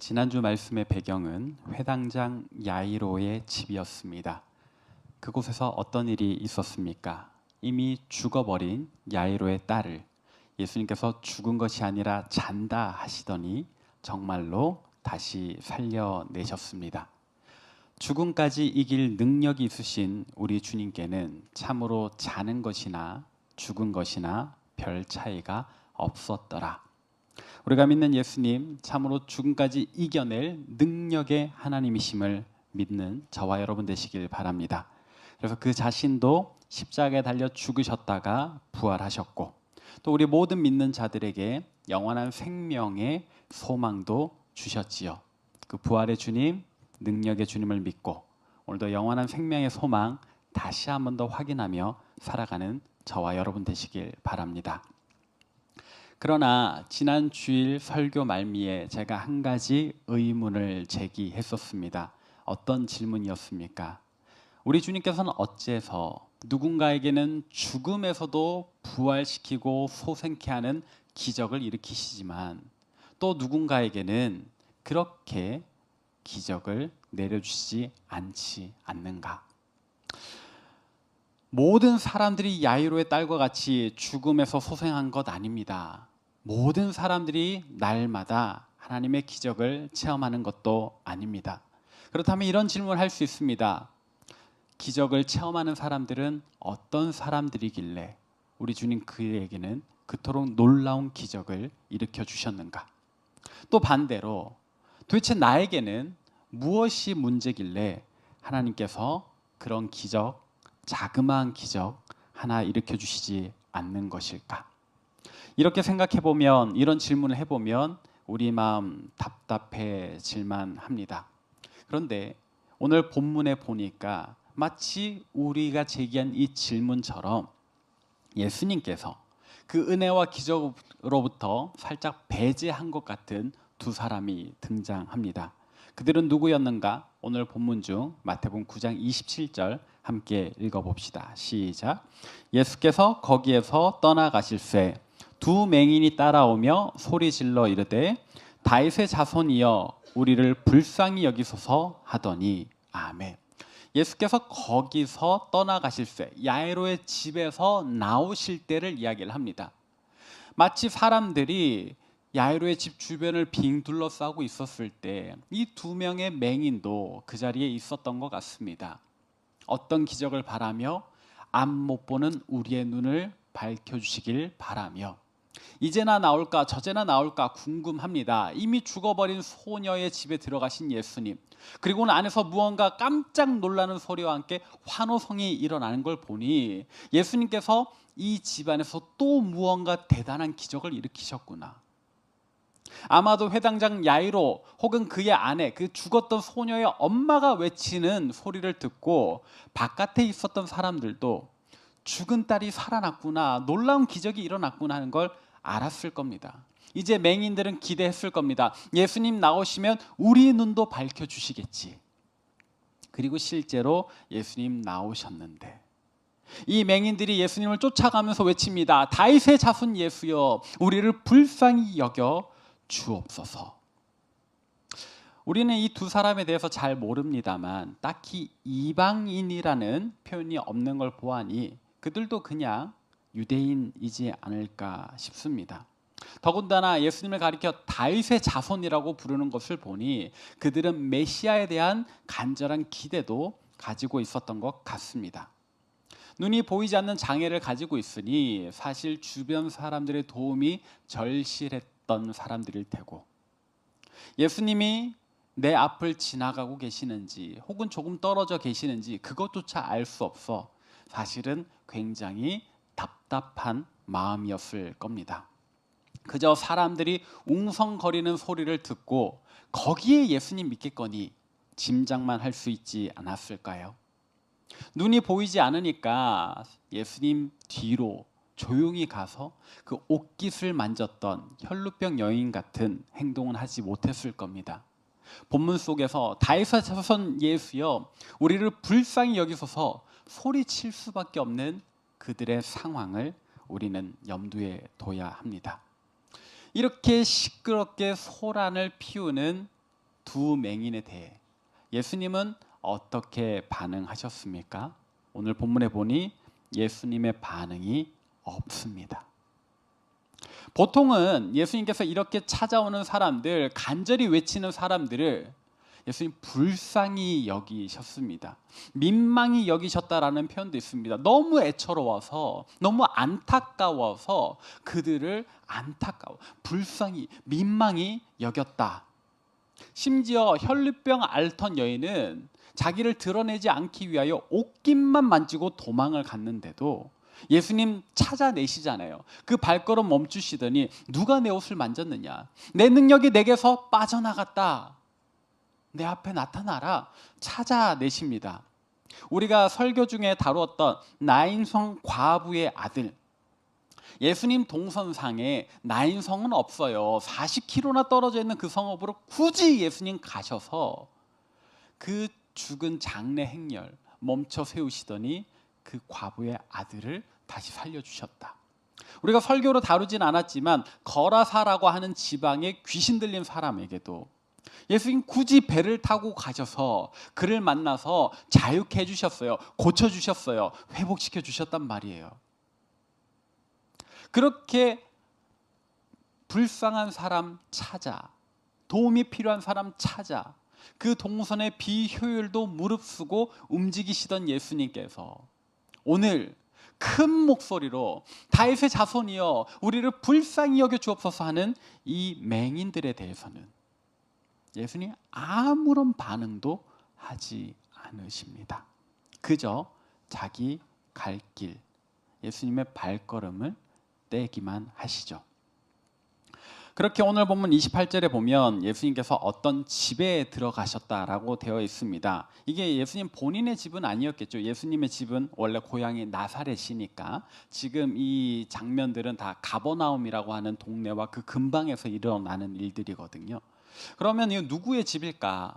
지난주 말씀의 배경은 회당장 야이로의 집이었습니다. 그곳에서 어떤 일이 있었습니까? 이미 죽어버린 야이로의 딸을 예수님께서 죽은 것이 아니라 잔다 하시더니 정말로 다시 살려내셨습니다. 죽음까지 이길 능력이 있으신 우리 주님께는 참으로 자는 것이나 죽은 것이나 별 차이가 없었더라. 우리가 믿는 예수님, 참으로 죽음까지 이겨낼 능력의 하나님이심을 믿는 저와 여러분 되시길 바랍니다. 그래서 그 자신도 십자가에 달려 죽으셨다가 부활하셨고, 또 우리 모든 믿는 자들에게 영원한 생명의 소망도 주셨지요. 그 부활의 주님, 능력의 주님을 믿고 오늘도 영원한 생명의 소망 다시 한 번 더 확인하며 살아가는 저와 여러분 되시길 바랍니다. 그러나 지난 주일 설교 말미에 제가 한 가지 의문을 제기했었습니다. 어떤 질문이었습니까? 우리 주님께서는 어째서 누군가에게는 죽음에서도 부활시키고 소생케 하는 기적을 일으키시지만 또 누군가에게는 그렇게 기적을 내려주시지 않는가? 모든 사람들이 야이로의 딸과 같이 죽음에서 소생한 것 아닙니다. 모든 사람들이 날마다 하나님의 기적을 체험하는 것도 아닙니다. 그렇다면 이런 질문을 할 수 있습니다. 기적을 체험하는 사람들은 어떤 사람들이길래 우리 주님 그에게는 그토록 놀라운 기적을 일으켜 주셨는가? 또 반대로 도대체 나에게는 무엇이 문제길래 하나님께서 그런 기적, 자그마한 기적 하나 일으켜 주시지 않는 것일까? 이렇게 생각해 보면, 이런 질문을 해보면 우리 마음 답답해질만 합니다. 그런데 오늘 본문에 보니까 마치 우리가 제기한 이 질문처럼 예수님께서 그 은혜와 기적으로부터 살짝 배제한 것 같은 두 사람이 등장합니다. 그들은 누구였는가? 오늘 본문 중 마태복음 9장 27절 함께 읽어봅시다. 시작. 예수께서 거기에서 떠나가실새 두 맹인이 따라오며 소리질러 이르되 다윗의 자손이여 우리를 불쌍히 여기소서 하더니 아멘. 예수께서 거기서 떠나가실새 야이로의 집에서 나오실 때를 이야기를 합니다. 마치 사람들이 야이로의 집 주변을 빙 둘러싸고 있었을 때 이 두 명의 맹인도 그 자리에 있었던 것 같습니다. 어떤 기적을 바라며 앞 못 보는 우리의 눈을 밝혀주시길 바라며 이제나 나올까 저제나 나올까 궁금합니다. 이미 죽어버린 소녀의 집에 들어가신 예수님, 그리고는 안에서 무언가 깜짝 놀라는 소리와 함께 환호성이 일어나는 걸 보니 예수님께서 이 집안에서 또 무언가 대단한 기적을 일으키셨구나. 아마도 회당장 야이로 혹은 그의 아내, 그 죽었던 소녀의 엄마가 외치는 소리를 듣고 바깥에 있었던 사람들도 죽은 딸이 살아났구나, 놀라운 기적이 일어났구나 하는 걸 알았을 겁니다. 이제 맹인들은 기대했을 겁니다. 예수님 나오시면 우리 눈도 밝혀주시겠지. 그리고 실제로 예수님 나오셨는데 이 맹인들이 예수님을 쫓아가면서 외칩니다. 다윗의 자손 예수여 우리를 불쌍히 여겨 주옵소서. 우리는 이 두 사람에 대해서 잘 모릅니다만 딱히 이방인이라는 표현이 없는 걸 보아니 그들도 그냥 유대인이지 않을까 싶습니다. 더군다나 예수님을 가리켜 다윗의 자손이라고 부르는 것을 보니 그들은 메시아에 대한 간절한 기대도 가지고 있었던 것 같습니다. 눈이 보이지 않는 장애를 가지고 있으니 사실 주변 사람들의 도움이 절실했던 사람들일 테고 예수님이 내 앞을 지나가고 계시는지 혹은 조금 떨어져 계시는지 그것조차 알 수 없어 사실은 굉장히 답답한 마음이었을 겁니다. 그저 사람들이 웅성거리는 소리를 듣고 거기에 예수님 믿겠거니 짐작만 할 수 있지 않았을까요? 눈이 보이지 않으니까 예수님 뒤로 조용히 가서 그 옷깃을 만졌던 혈루병 여인 같은 행동은 하지 못했을 겁니다. 본문 속에서 다윗의 자손 예수여 우리를 불쌍히 여기소서 소리칠 수밖에 없는 그들의 상황을 우리는 염두에 둬야 합니다. 이렇게 시끄럽게 소란을 피우는 두 맹인에 대해 예수님은 어떻게 반응하셨습니까? 오늘 본문에 보니 예수님의 반응이 없습니다. 보통은 예수님께서 이렇게 찾아오는 사람들, 간절히 외치는 사람들을 예수님 불쌍히 여기셨습니다. 민망히 여기셨다라는 표현도 있습니다. 너무 애처로워서, 너무 안타까워서 그들을 불쌍히, 민망히 여겼다. 심지어 혈루병 앓던 여인은 자기를 드러내지 않기 위하여 옷깃만 만지고 도망을 갔는데도 예수님 찾아내시잖아요. 그 발걸음 멈추시더니 누가 내 옷을 만졌느냐? 내 능력이 내게서 빠져나갔다. 내 앞에 나타나라. 찾아내십니다. 우리가 설교 중에 다루었던 나인성 과부의 아들, 예수님 동선상에 나인성은 없어요. 40km나 떨어져 있는 그 성읍으로 굳이 예수님 가셔서 그 죽은 장례 행렬 멈춰 세우시더니 그 과부의 아들을 다시 살려주셨다. 우리가 설교로 다루진 않았지만 거라사라고 하는 지방에 귀신 들린 사람에게도 예수님 굳이 배를 타고 가셔서 그를 만나서 자유케 해주셨어요. 고쳐주셨어요. 회복시켜 주셨단 말이에요. 그렇게 불쌍한 사람 찾아, 도움이 필요한 사람 찾아, 그 동선의 비효율도 무릅쓰고 움직이시던 예수님께서 오늘 큰 목소리로 다윗의 자손이여 우리를 불쌍히 여겨 주옵소서 하는 이 맹인들에 대해서는 예수님 아무런 반응도 하지 않으십니다. 그저 자기 갈 길, 예수님의 발걸음을 떼기만 하시죠. 그렇게 오늘 본문 28절에 보면 예수님께서 어떤 집에 들어가셨다라고 되어 있습니다. 이게 예수님 본인의 집은 아니었겠죠. 예수님의 집은 원래 고향이 나사렛이니까 지금 이 장면들은 다 가버나움이라고 하는 동네와 그 근방에서 일어나는 일들이거든요. 그러면 이거 누구의 집일까?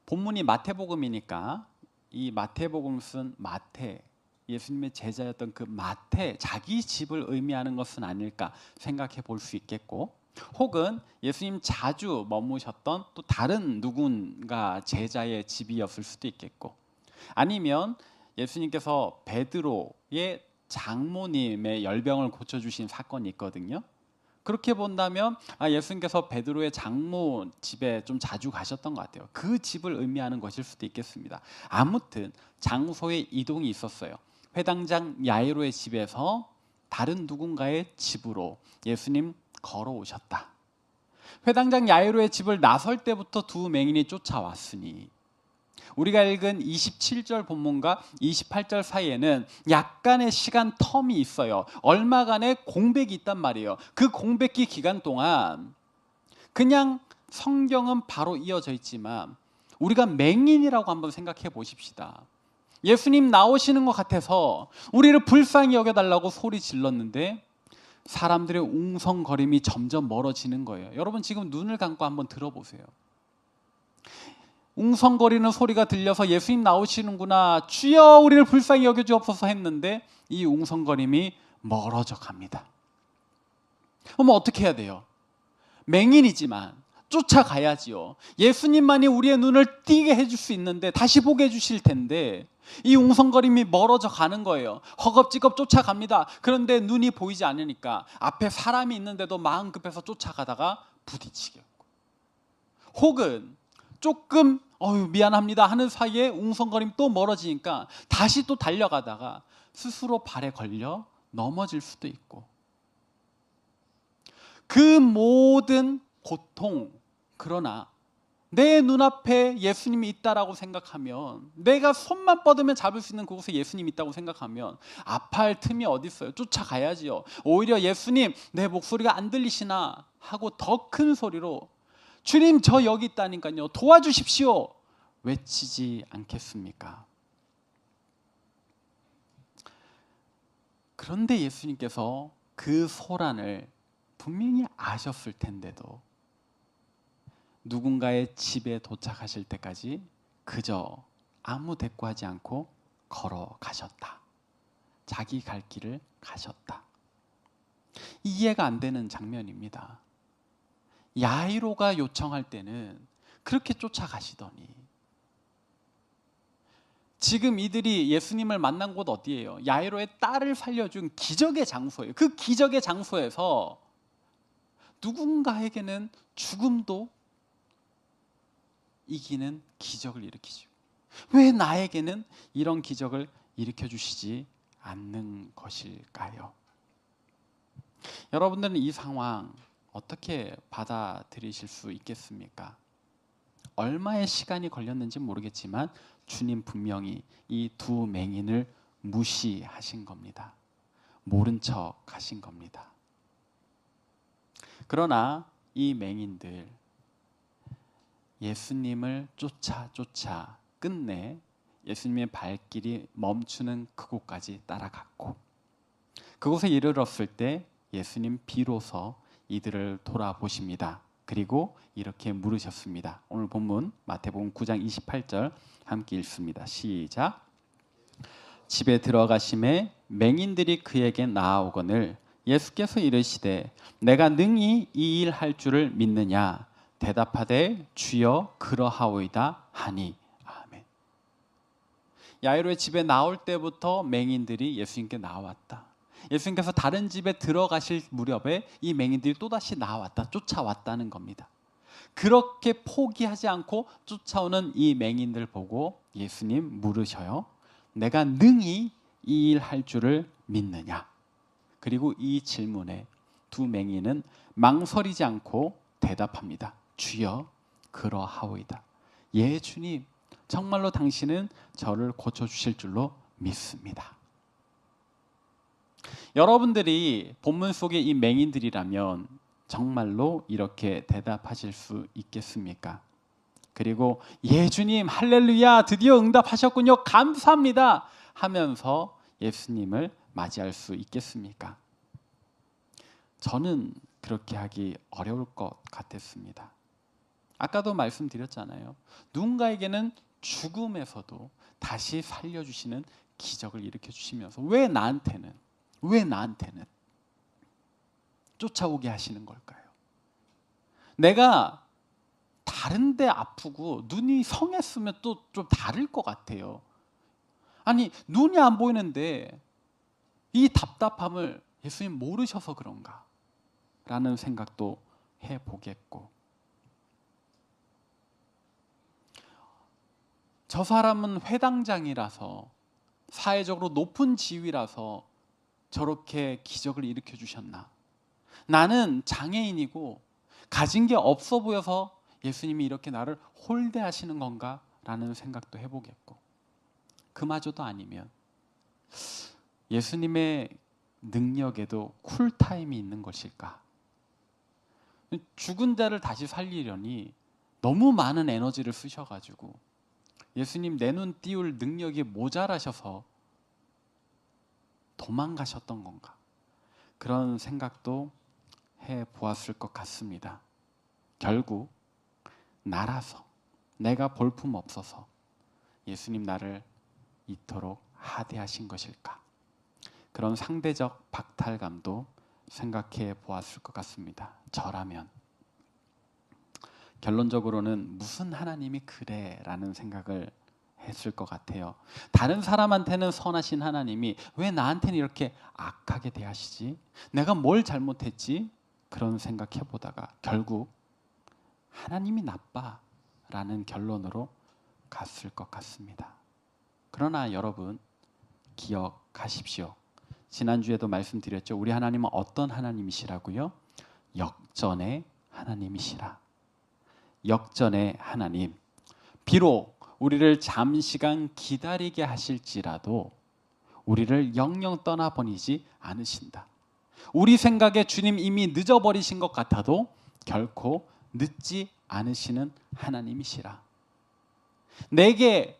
본문이 마태복음이니까 이 마태복음 쓴 마태, 예수님의 제자였던 그 마태, 자기 집을 의미하는 것은 아닐까 생각해 볼 수 있겠고, 혹은 예수님 자주 머무셨던 또 다른 누군가 제자의 집이었을 수도 있겠고, 아니면 예수님께서 베드로의 장모님의 열병을 고쳐주신 사건이 있거든요. 그렇게 본다면 예수님께서 베드로의 장모 집에 좀 자주 가셨던 것 같아요. 그 집을 의미하는 것일 수도 있겠습니다. 아무튼 장소의 이동이 있었어요. 회당장 야이로의 집에서 다른 누군가의 집으로 예수님 걸어오셨다. 회당장 야이로의 집을 나설 때부터 두 맹인이 쫓아왔으니 우리가 읽은 27절 본문과 28절 사이에는 약간의 시간 텀이 있어요. 얼마간의 공백이 있단 말이에요. 그 공백기 기간 동안 그냥 성경은 바로 이어져 있지만 우리가 맹인이라고 한번 생각해 보십시다. 예수님 나오시는 것 같아서 우리를 불쌍히 여겨달라고 소리 질렀는데 사람들의 웅성거림이 점점 멀어지는 거예요. 여러분 지금 눈을 감고 한번 들어보세요. 웅성거리는 소리가 들려서 예수님 나오시는구나, 주여 우리를 불쌍히 여겨주옵소서 했는데 이 웅성거림이 멀어져 갑니다. 그럼 어떻게 해야 돼요? 맹인이지만 쫓아가야지요. 예수님만이 우리의 눈을 띄게 해줄 수 있는데, 다시 보게 해주실 텐데 이 웅성거림이 멀어져 가는 거예요. 허겁지겁 쫓아갑니다. 그런데 눈이 보이지 않으니까 앞에 사람이 있는데도 마음 급해서 쫓아가다가 부딪히게 하고, 혹은 조금 미안합니다 하는 사이에 웅성거림 또 멀어지니까 다시 또 달려가다가 스스로 발에 걸려 넘어질 수도 있고, 그 모든 고통, 그러나 내 눈앞에 예수님이 있다라고 생각하면, 내가 손만 뻗으면 잡을 수 있는 그곳에 예수님이 있다고 생각하면 아파할 틈이 어디 있어요? 쫓아가야지요. 오히려 예수님 내 목소리가 안 들리시나 하고 더 큰 소리로 주님 저 여기 있다니까요, 도와주십시오 외치지 않겠습니까? 그런데 예수님께서 그 소란을 분명히 아셨을 텐데도 누군가의 집에 도착하실 때까지 그저 아무 대꾸하지 않고 걸어가셨다. 자기 갈 길을 가셨다. 이해가 안 되는 장면입니다. 야이로가 요청할 때는 그렇게 쫓아가시더니 지금 이들이 예수님을 만난 곳 어디예요? 야이로의 딸을 살려준 기적의 장소예요. 그 기적의 장소에서 누군가에게는 죽음도 이기는 기적을 일으키죠. 왜 나에게는 이런 기적을 일으켜주시지 않는 것일까요? 여러분들은 이 상황 어떻게 받아들이실 수 있겠습니까? 얼마의 시간이 걸렸는지 모르겠지만 주님 분명히 이 두 맹인을 무시하신 겁니다. 모른 척 하신 겁니다. 그러나 이 맹인들 예수님을 쫓아 끝내 예수님의 발길이 멈추는 그곳까지 따라갔고, 그곳에 이르렀을 때 예수님 비로소 이들을 돌아보십니다. 그리고 이렇게 물으셨습니다. 오늘 본문 마태복음 9장 28절 함께 읽습니다. 시작. 집에 들어가심에 맹인들이 그에게 나아오거늘 예수께서 이르시되 내가 능히 이 일 할 줄을 믿느냐? 대답하되 주여 그러하오이다 하니. 아멘. 야이로의 집에 나올 때부터 맹인들이 예수님께 나왔다. 예수님께서 다른 집에 들어가실 무렵에 이 맹인들이 또다시 나왔다, 쫓아왔다는 겁니다. 그렇게 포기하지 않고 쫓아오는 이 맹인들 보고 예수님 물으셔요. 내가 능히 이 일 할 줄을 믿느냐? 그리고 이 질문에 두 맹인은 망설이지 않고 대답합니다. 주여 그러하오이다. 예 주님, 정말로 당신은 저를 고쳐주실 줄로 믿습니다. 여러분들이 본문 속의 이 맹인들이라면 정말로 이렇게 대답하실 수 있겠습니까? 그리고 예 주님 할렐루야 드디어 응답하셨군요 감사합니다 하면서 예수님을 맞이할 수 있겠습니까? 저는 그렇게 하기 어려울 것 같았습니다. 아까도 말씀드렸잖아요. 누군가에게는 죽음에서도 다시 살려주시는 기적을 일으켜주시면서 왜 나한테는 쫓아오게 하시는 걸까요? 내가 다른데 아프고 눈이 성했으면 또 좀 다를 것 같아요. 아니 눈이 안 보이는데 이 답답함을 예수님 모르셔서 그런가? 라는 생각도 해보겠고, 저 사람은 회당장이라서 사회적으로 높은 지위라서 저렇게 기적을 일으켜 주셨나? 나는 장애인이고 가진 게 없어 보여서 예수님이 이렇게 나를 홀대하시는 건가? 라는 생각도 해보겠고, 그마저도 아니면 예수님의 능력에도 쿨타임이 있는 것일까? 죽은 자를 다시 살리려니 너무 많은 에너지를 쓰셔가지고 예수님 내 눈 띄울 능력이 모자라셔서 도망가셨던 건가? 그런 생각도 해보았을 것 같습니다. 결국 나라서, 내가 볼품 없어서 예수님 나를 이토록 하대하신 것일까? 그런 상대적 박탈감도 생각해 보았을 것 같습니다. 저라면 결론적으로는 무슨 하나님이 그래? 라는 생각을 했을 것 같아요. 다른 사람한테는 선하신 하나님이 왜 나한테는 이렇게 악하게 대하시지? 내가 뭘 잘못했지? 그런 생각해 보다가 결국 하나님이 나빠 라는 결론으로 갔을 것 같습니다. 그러나 여러분 기억하십시오. 지난주에도 말씀드렸죠. 우리 하나님은 어떤 하나님이시라고요? 역전의 하나님이시라. 역전의 하나님. 비록 우리를 잠시간 기다리게 하실지라도 우리를 영영 떠나보내지 않으신다. 우리 생각에 주님 이미 늦어버리신 것 같아도 결코 늦지 않으시는 하나님이시라. 내게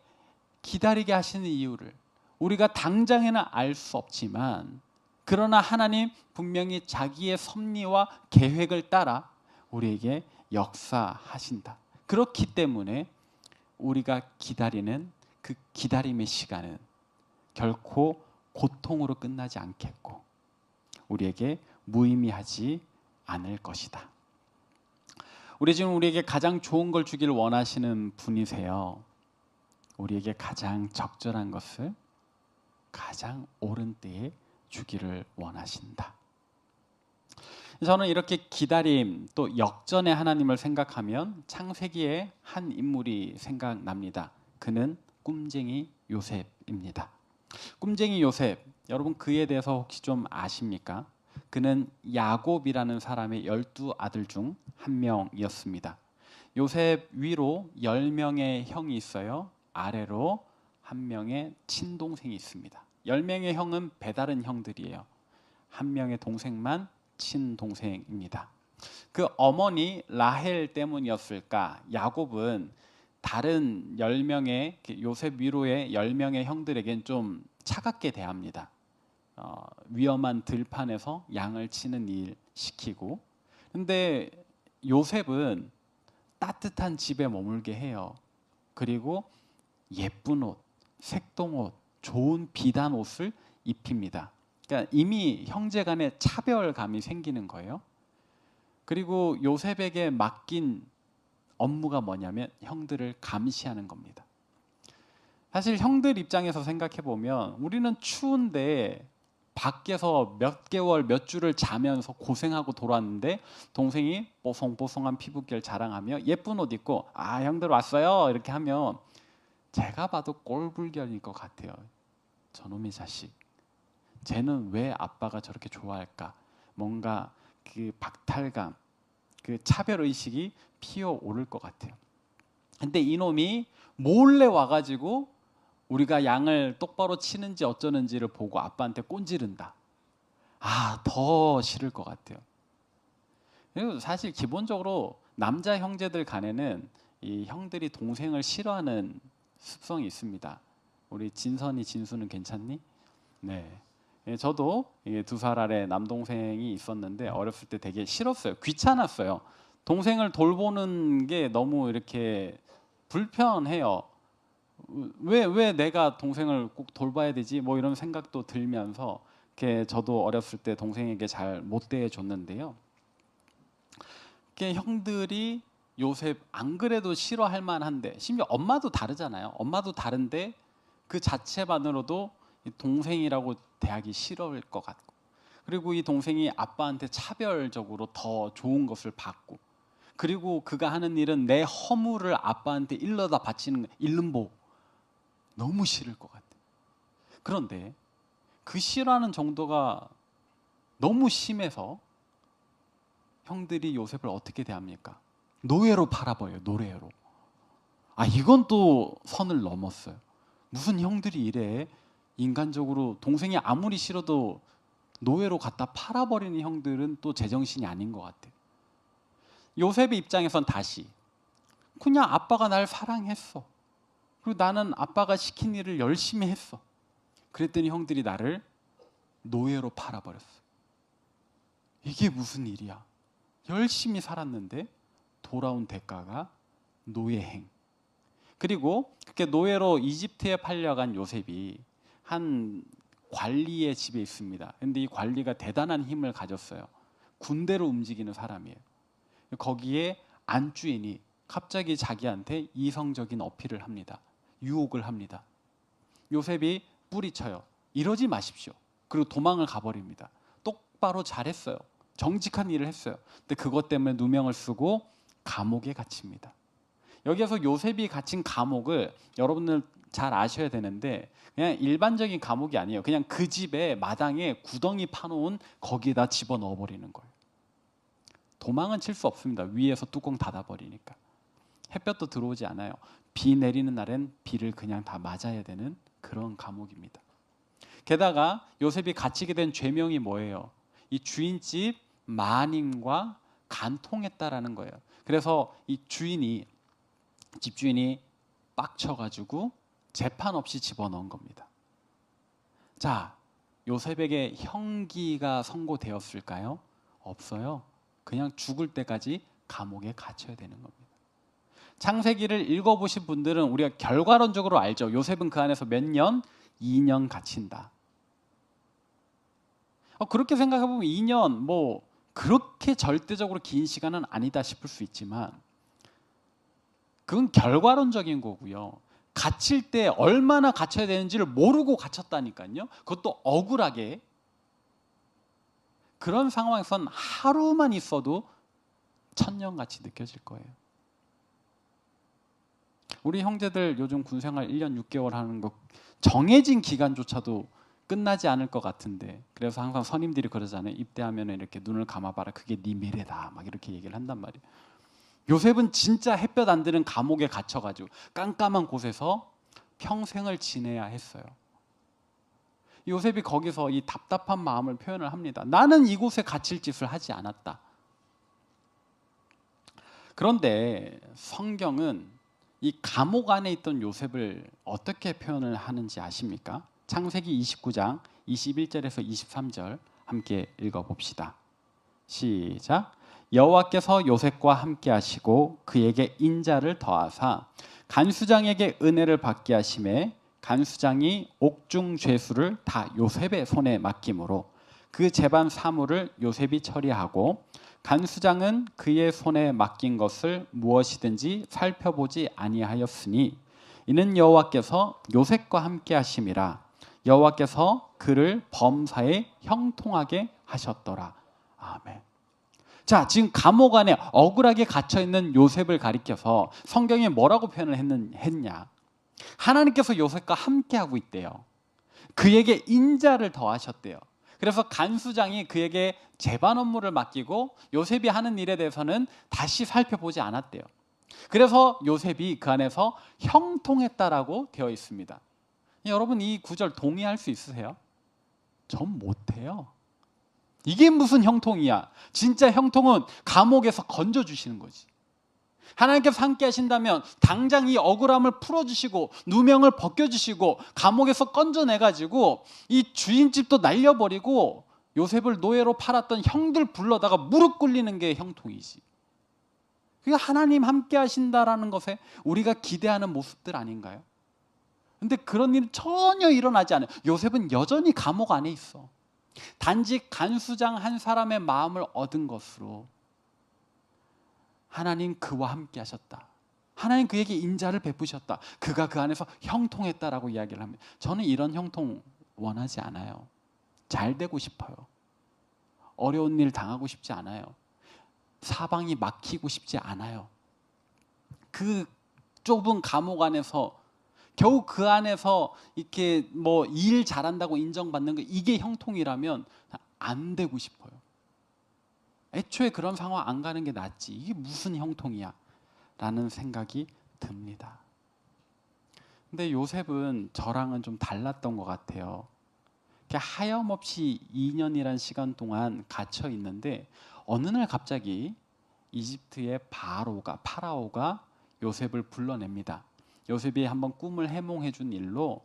기다리게 하시는 이유를 우리가 당장에는 알 수 없지만, 그러나 하나님 분명히 자기의 섭리와 계획을 따라 우리에게 역사하신다. 그렇기 때문에 우리가 기다리는 그 기다림의 시간은 결코 고통으로 끝나지 않겠고 우리에게 무의미하지 않을 것이다. 우리 지금 우리에게 가장 좋은 걸 주기를 원하시는 분이세요. 우리에게 가장 적절한 것을 가장 옳은 때에 주기를 원하신다. 저는 이렇게 기다림 또 역전의 하나님을 생각하면 창세기의 한 인물이 생각납니다. 그는 꿈쟁이 요셉입니다. 꿈쟁이 요셉, 여러분 그에 대해서 혹시 좀 아십니까? 그는 야곱이라는 사람의 12아들 중 한 명이었습니다. 요셉 위로 10명의 형이 있어요. 아래로 한 명의 친동생이 있습니다. 10명의 형은 배다른 형들이에요. 한 명의 동생만 친동생입니다. 그 어머니 라헬 때문이었을까? 야곱은 다른 10명의 요셉 위로의 10명의 형들에겐 좀 차갑게 대합니다. 위험한 들판에서 양을 치는 일 시키고, 근데 요셉은 따뜻한 집에 머물게 해요. 그리고 예쁜 옷, 색동옷, 좋은 비단 옷을 입힙니다. 그러니까 이미 형제간에 차별감이 생기는 거예요. 그리고 요셉에게 맡긴 업무가 뭐냐면 형들을 감시하는 겁니다. 사실 형들 입장에서 생각해 보면 우리는 추운데 밖에서 몇 개월 몇 주를 자면서 고생하고 돌아왔는데 동생이 뽀송뽀송한 피부결 자랑하며 예쁜 옷 입고 아 형들 왔어요 이렇게 하면 제가 봐도 꼴불견일 것 같아요. 저놈의 자식, 쟤는 왜 아빠가 저렇게 좋아할까? 뭔가 그 박탈감, 그 차별의식이 피어오를 것 같아요. 근데 이놈이 몰래 와가지고 우리가 양을 똑바로 치는지 어쩌는지를 보고 아빠한테 꼰지른다. 아, 더 싫을 것 같아요. 그리고 사실 기본적으로 남자 형제들 간에는 이 형들이 동생을 싫어하는 습성이 있습니다. 우리 진선이, 진수는 괜찮니? 네. 저도 두 살 아래 남동생이 있었는데 어렸을 때 되게 싫었어요. 귀찮았어요. 동생을 돌보는 게 너무 이렇게 불편해요. 왜 내가 동생을 꼭 돌봐야 되지? 뭐 이런 생각도 들면서 이렇게 저도 어렸을 때 동생에게 잘 못 대해줬는데요. 형들이 요셉 안 그래도 싫어할 만한데 심지어 엄마도 다르잖아요. 엄마도 다른데 그 자체만으로도 동생이라고 대하기 싫을 것 같고, 그리고 이 동생이 아빠한테 차별적으로 더 좋은 것을 받고, 그리고 그가 하는 일은 내 허물을 아빠한테 일러다 바치는 일름보, 너무 싫을 것 같아요. 그런데 그 싫어하는 정도가 너무 심해서 형들이 요셉을 어떻게 대합니까? 노예로 팔아버려요. 노예로. 아, 이건 또 선을 넘었어요. 무슨 형들이 이래? 인간적으로 동생이 아무리 싫어도 노예로 갖다 팔아버리는 형들은 또 제정신이 아닌 것 같아요. 요셉의 입장에선 다시 그냥 아빠가 날 사랑했어. 그리고 나는 아빠가 시킨 일을 열심히 했어. 그랬더니 형들이 나를 노예로 팔아버렸어. 이게 무슨 일이야? 열심히 살았는데 돌아온 대가가 노예행. 그리고 그렇게 노예로 이집트에 팔려간 요셉이 한 관리의 집에 있습니다. 근데 이 관리가 대단한 힘을 가졌어요. 군대로 움직이는 사람이에요. 거기에 안주인이 갑자기 자기한테 이성적인 어필을 합니다. 유혹을 합니다. 요셉이 뿌리쳐요. 이러지 마십시오. 그리고 도망을 가버립니다. 똑바로 잘했어요. 정직한 일을 했어요. 근데 그것 때문에 누명을 쓰고 감옥에 갇힙니다. 여기에서 요셉이 갇힌 감옥을 여러분들 잘 아셔야 되는데 그냥 일반적인 감옥이 아니에요. 그냥 그 집에 마당에 구덩이 파놓은 거기에다 집어넣어 버리는 거예요. 도망은 칠 수 없습니다. 위에서 뚜껑 닫아버리니까. 햇볕도 들어오지 않아요. 비 내리는 날엔 비를 그냥 다 맞아야 되는 그런 감옥입니다. 게다가 요셉이 갇히게 된 죄명이 뭐예요? 이 주인집 마님과 간통했다라는 거예요. 그래서 이 집주인이 빡쳐가지고 재판 없이 집어넣은 겁니다. 자, 요셉에게 형기가 선고되었을까요? 없어요. 그냥 죽을 때까지 감옥에 갇혀야 되는 겁니다. 창세기를 읽어보신 분들은 우리가 결과론적으로 알죠. 요셉은 그 안에서 몇 년? 2년 갇힌다. 그렇게 생각해보면 2년 그렇게 절대적으로 긴 시간은 아니다 싶을 수 있지만 그건 결과론적인 거고요. 갇힐 때 얼마나 갇혀야 되는지를 모르고 갇혔다니까요. 그것도 억울하게. 그런 상황에선 하루만 있어도 천년같이 느껴질 거예요. 우리 형제들 요즘 군생활 1년 6개월 하는 거 정해진 기간조차도 끝나지 않을 것 같은데, 그래서 항상 선임들이 그러잖아요. 입대하면 이렇게 눈을 감아봐라. 그게 네 미래다. 막 이렇게 얘기를 한단 말이에요. 요셉은 진짜 햇볕 안 드는 감옥에 갇혀가지고 깜깜한 곳에서 평생을 지내야 했어요. 요셉이 거기서 이 답답한 마음을 표현을 합니다. 나는 이곳에 갇힐 짓을 하지 않았다. 그런데 성경은 이 감옥 안에 있던 요셉을 어떻게 표현을 하는지 아십니까? 창세기 29장 21절에서 23절 함께 읽어봅시다. 시작. 여호와께서 요셉과 함께 하시고 그에게 인자를 더하사 간수장에게 은혜를 받게 하심에 간수장이 옥중 죄수를 다 요셉의 손에 맡김으로 그 재반 사물을 요셉이 처리하고 간수장은 그의 손에 맡긴 것을 무엇이든지 살펴보지 아니하였으니 이는 여호와께서 요셉과 함께 하심이라. 여호와께서 그를 범사에 형통하게 하셨더라. 아멘. 자, 지금 감옥 안에 억울하게 갇혀 있는 요셉을 가리켜서 성경에 뭐라고 표현을 했냐? 하나님께서 요셉과 함께 하고 있대요. 그에게 인자를 더하셨대요. 그래서 간수장이 그에게 재반 업무를 맡기고 요셉이 하는 일에 대해서는 다시 살펴보지 않았대요. 그래서 요셉이 그 안에서 형통했다라고 되어 있습니다. 여러분, 이 구절 동의할 수 있으세요? 전 못해요. 이게 무슨 형통이야? 진짜 형통은 감옥에서 건져주시는 거지. 하나님께서 함께 하신다면 당장 이 억울함을 풀어주시고 누명을 벗겨주시고 감옥에서 건져내가지고 이 주인집도 날려버리고 요셉을 노예로 팔았던 형들 불러다가 무릎 꿇리는 게 형통이지. 그게 하나님 함께 하신다라는 것에 우리가 기대하는 모습들 아닌가요? 근데 그런 일은 전혀 일어나지 않아요. 요셉은 여전히 감옥 안에 있어. 단지 간수장 한 사람의 마음을 얻은 것으로 하나님 그와 함께 하셨다. 하나님 그에게 인자를 베푸셨다. 그가 그 안에서 형통했다라고 이야기를 합니다. 저는 이런 형통 원하지 않아요. 잘 되고 싶어요. 어려운 일 당하고 싶지 않아요. 사방이 막히고 싶지 않아요. 그 좁은 감옥 안에서 겨우 그 안에서 이렇게 뭐 일 잘한다고 인정받는 거, 이게 형통이라면 안 되고 싶어요. 애초에 그런 상황 안 가는 게 낫지. 이게 무슨 형통이야? 라는 생각이 듭니다. 근데 요셉은 저랑은 좀 달랐던 것 같아요. 하염없이 2년이란 시간 동안 갇혀 있는데 어느 날 갑자기 이집트의 파라오가 요셉을 불러냅니다. 요셉이 한번 꿈을 해몽해 준 일로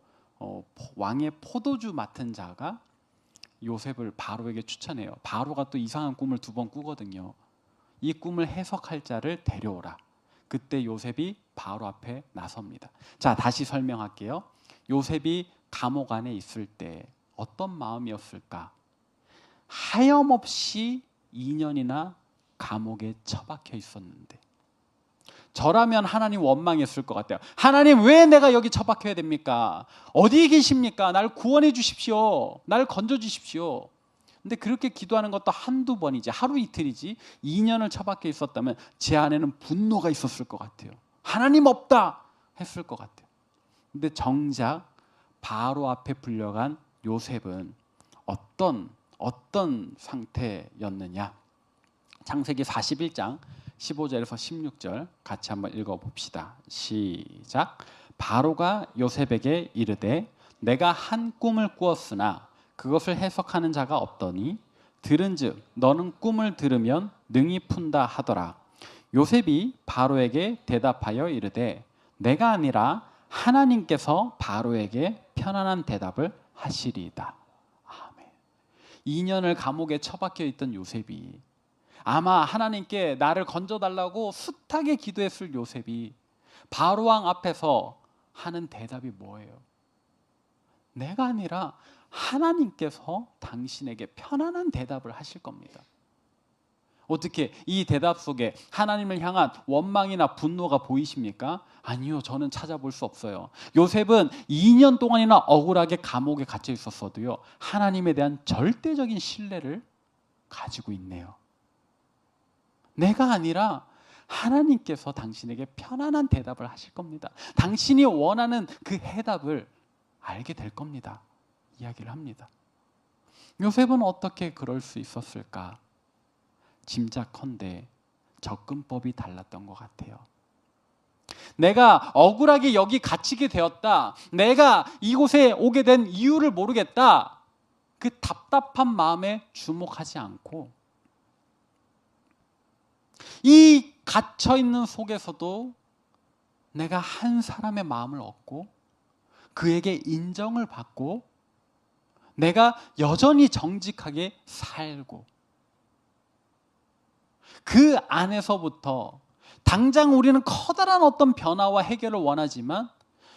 왕의 포도주 맡은 자가 요셉을 바로에게 추천해요. 바로가 또 이상한 꿈을 2번 꾸거든요. 이 꿈을 해석할 자를 데려오라. 그때 요셉이 바로 앞에 나섭니다. 자, 다시 설명할게요. 요셉이 감옥 안에 있을 때 어떤 마음이었을까? 하염없이 2년이나 감옥에 처박혀 있었는데 저라면 하나님 원망했을 것 같아요. 하나님, 왜 내가 여기 처박혀야 됩니까? 어디에 계십니까? 날 구원해 주십시오. 날 건져 주십시오. 근데 그렇게 기도하는 것도 한두 번이지, 하루 이틀이지 2년을 처박혀 있었다면 제 안에는 분노가 있었을 것 같아요. 하나님 없다 했을 것 같아요. 근데 정작 바로 앞에 불려간 요셉은 어떤 상태였느냐? 창세기 41장 15절에서 16절 같이 한번 읽어봅시다. 시작. 바로가 요셉에게 이르되 내가 한 꿈을 꾸었으나 그것을 해석하는 자가 없더니 들은즉 너는 꿈을 들으면 능히 푼다 하더라. 요셉이 바로에게 대답하여 이르되 내가 아니라 하나님께서 바로에게 편안한 대답을 하시리이다. 아멘. 2년을 감옥에 처박혀 있던 요셉이 아마 하나님께 나를 건져달라고 숱하게 기도했을 요셉이 바로왕 앞에서 하는 대답이 뭐예요? 내가 아니라 하나님께서 당신에게 편안한 대답을 하실 겁니다. 어떻게 이 대답 속에 하나님을 향한 원망이나 분노가 보이십니까? 아니요, 저는 찾아볼 수 없어요. 요셉은 2년 동안이나 억울하게 감옥에 갇혀 있었어도요, 하나님에 대한 절대적인 신뢰를 가지고 있네요. 내가 아니라 하나님께서 당신에게 편안한 대답을 하실 겁니다. 당신이 원하는 그 해답을 알게 될 겁니다. 이야기를 합니다. 요셉은 어떻게 그럴 수 있었을까? 짐작컨대 접근법이 달랐던 것 같아요. 내가 억울하게 여기 갇히게 되었다, 내가 이곳에 오게 된 이유를 모르겠다, 그 답답한 마음에 주목하지 않고 이 갇혀있는 속에서도 내가 한 사람의 마음을 얻고 그에게 인정을 받고 내가 여전히 정직하게 살고, 그 안에서부터 당장 우리는 커다란 어떤 변화와 해결을 원하지만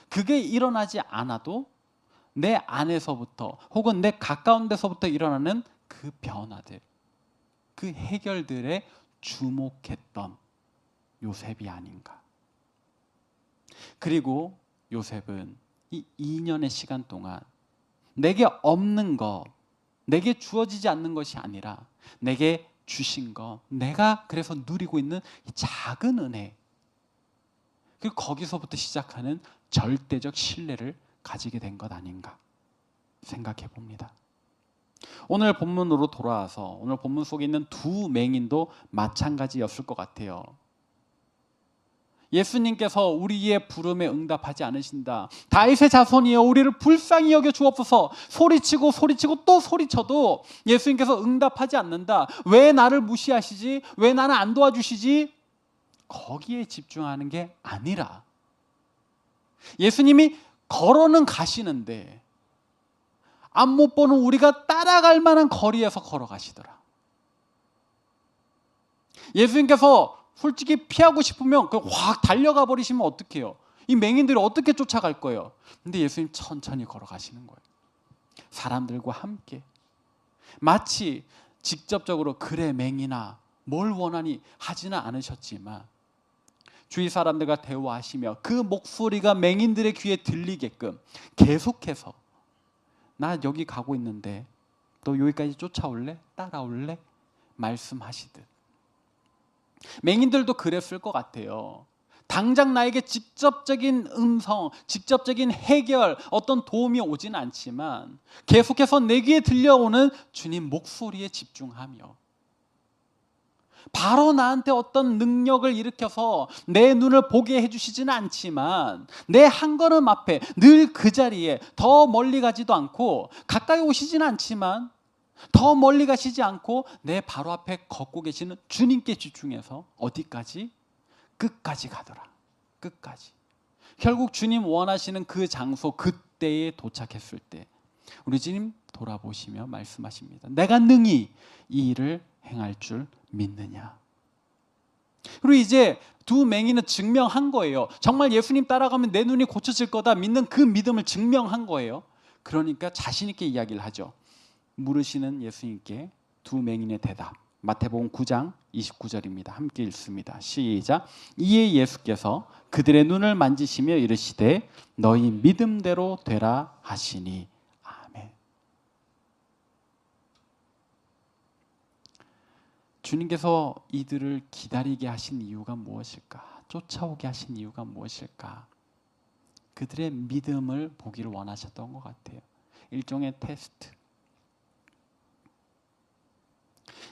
그게 일어나지 않아도 내 안에서부터 혹은 내 가까운 데서부터 일어나는 그 변화들, 그 해결들에 주목했던 요셉이 아닌가. 그리고 요셉은 이 2년의 시간 동안 내게 없는 것, 내게 주어지지 않는 것이 아니라 내게 주신 것, 내가 그래서 누리고 있는 이 작은 은혜, 그리고 거기서부터 시작하는 절대적 신뢰를 가지게 된 것 아닌가 생각해 봅니다. 오늘 본문으로 돌아와서 오늘 본문 속에 있는 두 맹인도 마찬가지였을 것 같아요. 예수님께서 우리의 부름에 응답하지 않으신다, 다윗의 자손이여 우리를 불쌍히 여겨 주옵소서, 소리치고 소리치고 또 소리쳐도 예수님께서 응답하지 않는다. 왜 나를 무시하시지? 왜 나는 안 도와주시지? 거기에 집중하는 게 아니라 예수님이 걸어는 가시는데 앞 못 보는 우리가 따라갈 만한 거리에서 걸어가시더라. 예수님께서 솔직히 피하고 싶으면 확 달려가 버리시면 어떡해요? 이 맹인들이 어떻게 쫓아갈 거예요? 근데 예수님 천천히 걸어가시는 거예요. 사람들과 함께. 마치 직접적으로 그래 맹인아 뭘 원하니 하지는 않으셨지만 주위 사람들과 대화하시며 그 목소리가 맹인들의 귀에 들리게끔 계속해서 나 여기 가고 있는데 너 여기까지 쫓아올래? 따라올래? 말씀하시듯. 맹인들도 그랬을 것 같아요. 당장 나에게 직접적인 음성, 직접적인 해결, 어떤 도움이 오지는 않지만 계속해서 내 귀에 들려오는 주님 목소리에 집중하며 바로 나한테 어떤 능력을 일으켜서 내 눈을 보게 해주시지는 않지만 내 한 걸음 앞에 늘 그 자리에 더 멀리 가지도 않고 가까이 오시지는 않지만 더 멀리 가시지 않고 내 바로 앞에 걷고 계시는 주님께 집중해서 어디까지? 끝까지 가더라. 끝까지. 결국 주님 원하시는 그 장소 그때에 도착했을 때 우리 주님 돌아보시며 말씀하십니다. 내가 능히 이 일을 행할 줄 믿느냐. 그리고 이제 두 맹인은 증명한 거예요. 정말 예수님 따라가면 내 눈이 고쳐질 거다 믿는 그 믿음을 증명한 거예요. 그러니까 자신 있게 이야기를 하죠. 물으시는 예수님께 두 맹인의 대답, 마태복음 9장 29절입니다. 함께 읽습니다. 시작. 이에 예수께서 그들의 눈을 만지시며 이르시되 너희 믿음대로 되라 하시니. 아멘. 주님께서 이들을 기다리게 하신 이유가 무엇일까? 쫓아오게 하신 이유가 무엇일까? 그들의 믿음을 보기를 원하셨던 것 같아요. 일종의 테스트.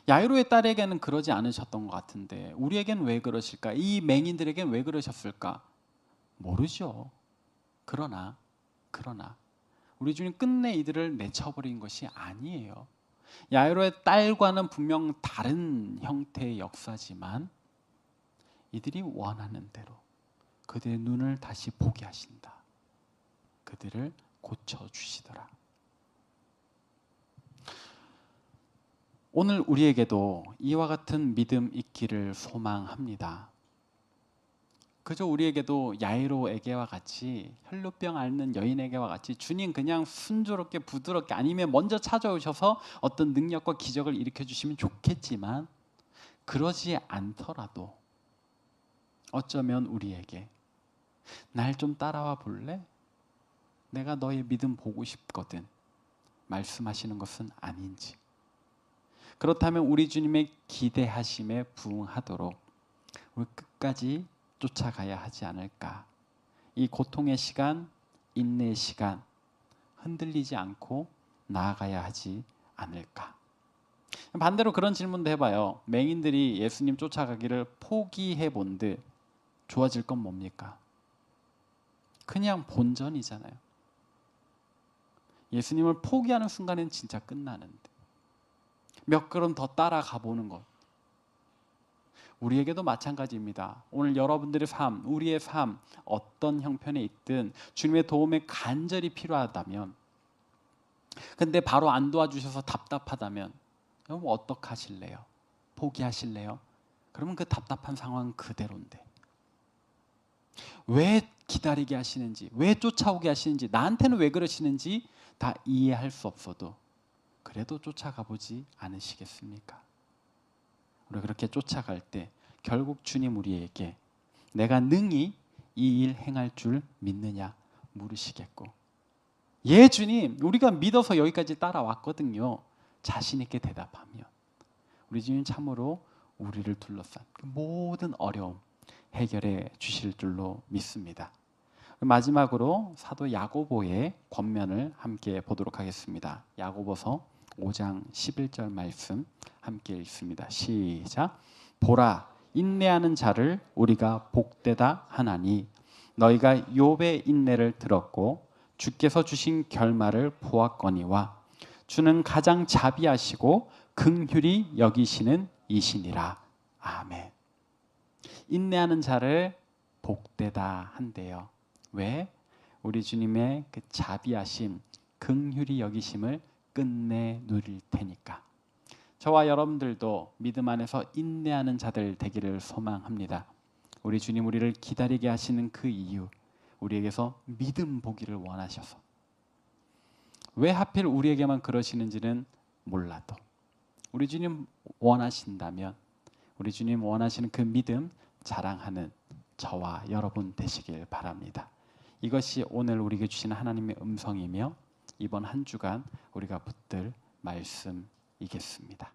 야이로의 딸에게는 그러지 않으셨던 것 같은데 우리에겐 왜 그러실까? 이 맹인들에겐 왜 그러셨을까? 모르죠. 그러나 우리 주님 끝내 이들을 내쳐버린 것이 아니에요. 야이로의 딸과는 분명 다른 형태의 역사지만 이들이 원하는 대로 그들의 눈을 다시 보게 하신다. 그들을 고쳐주시더라. 오늘 우리에게도 이와 같은 믿음 있기를 소망합니다. 그저 우리에게도 야이로에게와 같이 혈루병 앓는 여인에게와 같이 주님 그냥 순조롭게 부드럽게 아니면 먼저 찾아오셔서 어떤 능력과 기적을 일으켜 주시면 좋겠지만 그러지 않더라도 어쩌면 우리에게 날 좀 따라와 볼래? 내가 너의 믿음 보고 싶거든 말씀하시는 것은 아닌지, 그렇다면 우리 주님의 기대하심에 부응하도록 우리 끝까지 쫓아가야 하지 않을까. 이 고통의 시간, 인내의 시간 흔들리지 않고 나아가야 하지 않을까. 반대로 그런 질문도 해봐요. 맹인들이 예수님 쫓아가기를 포기해 본들 좋아질 건 뭡니까? 그냥 본전이잖아요. 예수님을 포기하는 순간엔 진짜 끝나는데 몇 걸음 더 따라가 보는 것. 우리에게도 마찬가지입니다. 오늘 여러분들의 삶, 우리의 삶 어떤 형편에 있든 주님의 도움에 간절히 필요하다면, 근데 바로 안 도와주셔서 답답하다면 여러분 어떻게 하실래요? 포기하실래요? 그러면 그 답답한 상황은 그대로인데 왜 기다리게 하시는지, 왜 쫓아오게 하시는지, 나한테는 왜 그러시는지 다 이해할 수 없어도 그래도 쫓아가 보지 않으시겠습니까? 우리 그렇게 쫓아갈 때 결국 주님 우리에게 내가 능히 이 일 행할 줄 믿느냐 물으시겠고, 예 주님 우리가 믿어서 여기까지 따라왔거든요 자신 있게 대답하면 우리 주님 참으로 우리를 둘러싼 그 모든 어려움 해결해 주실 줄로 믿습니다. 마지막으로 사도 야고보의 권면을 함께 보도록 하겠습니다. 야고보서 5장 11절 말씀 함께 읽습니다. 시작. 보라, 인내하는 자를 우리가 복되다 하나니 너희가 욥의 인내를 들었고 주께서 주신 결말을 보았거니와 주는 가장 자비하시고 긍휼히 여기시는 이시니라. 아멘. 인내하는 자를 복되다 한대요. 왜? 우리 주님의 그 자비하심, 긍휼히 여기심을 끝내 누릴 테니까. 저와 여러분들도 믿음 안에서 인내하는 자들 되기를 소망합니다. 우리 주님 우리를 기다리게 하시는 그 이유, 우리에게서 믿음 보기를 원하셔서. 왜 하필 우리에게만 그러시는지는 몰라도 우리 주님 원하신다면 우리 주님 원하시는 그 믿음 자랑하는 저와 여러분 되시길 바랍니다. 이것이 오늘 우리에게 주시는 하나님의 음성이며 이번 한 주간 우리가 붙들 말씀이겠습니다.